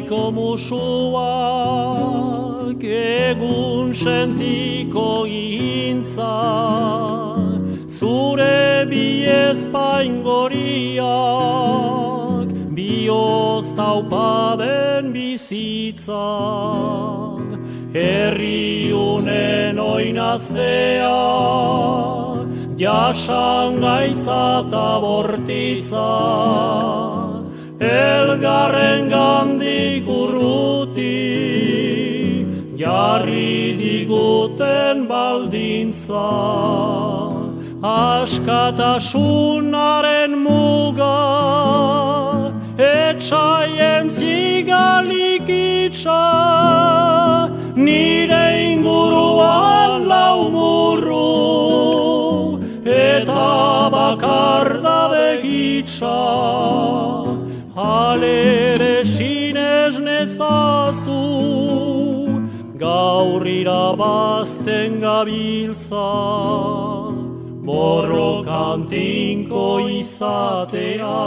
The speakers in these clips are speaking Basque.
goiko musuak, egun sentiko gintza, zure bi espaingoriak, bioz taupaden bizitza, herri unen oinazea, jasangaitza ta bortitza, elgarren gandik urruti, jarri diguten baldintza, askatasunaren muga, etxaien zigalik itxa, nire inguruan lau murru, eta bakardabe gitsa, halere sinez nezazu, gaur irabazten gabiltza, borrokan tinko izatea,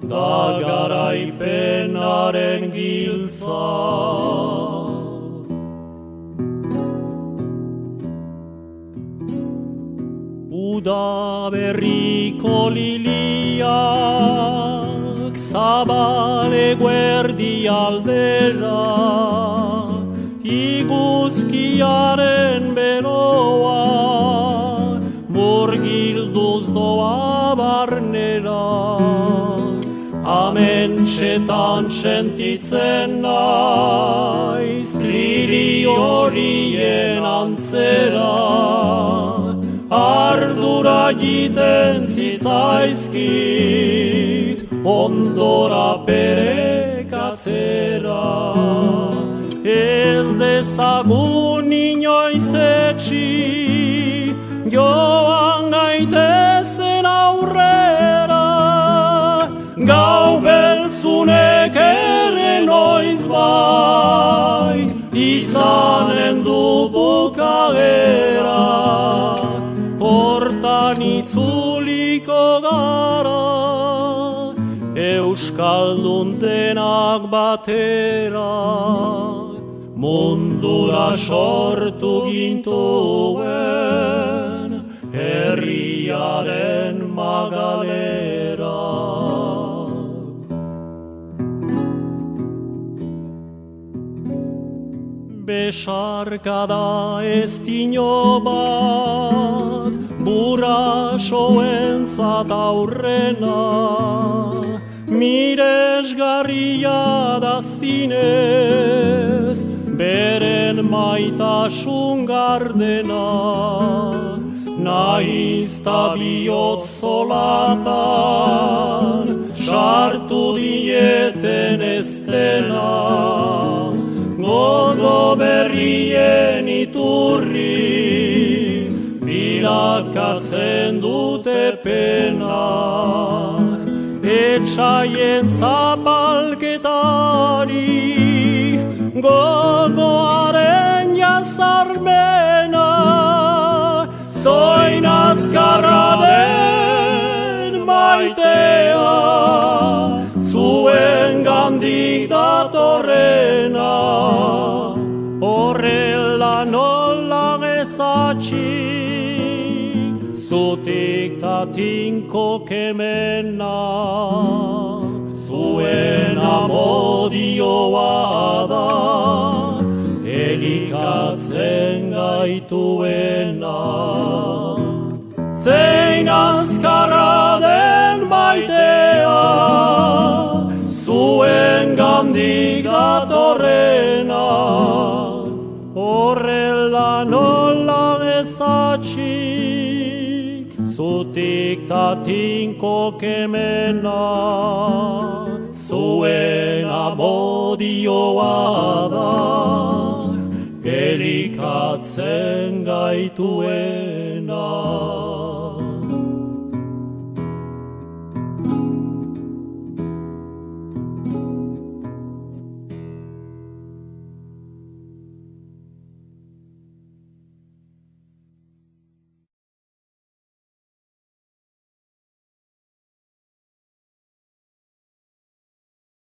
da garaipenaren giltza. Uda berriko liliak zabal eguerdi aldera, iguzkiaren beroa murgilduz doa barnera. Amentsetan sentitzen naiz lili horien antzera, ardura egiten zitzaizkit, ondora perekatzera. Ez dezagun inoiz etxi, joan gaitezen aurrera, gau beltzunek ere noizbait, izanen du bukaera. Hortan itzuliko gara, euskaldun denak batera, mundura sortu gintuen, herriaren magalera. Besarkada ez dino bat, burasoentzat aurrena, miresgarria da zinez, beren maitasun gardena, naizta bihotz zolatan, sartu dieten ez dena, gogo berrien iturri, bilakatzen dute pena, etxaien zapalketari, gogoaren jazarmena, zoin azkarra den maitea, zuen gandik datorrena, horrela nola ezatxik, zutik ta tinko kemena, zuen amodioa da, elikatzen gaituena. Zein azkarra den maitea, zuen gandik datorrena, horrela nola ezatxik, zutik ta tinko kemena, zuen amodioa da, elikatzen gaituena.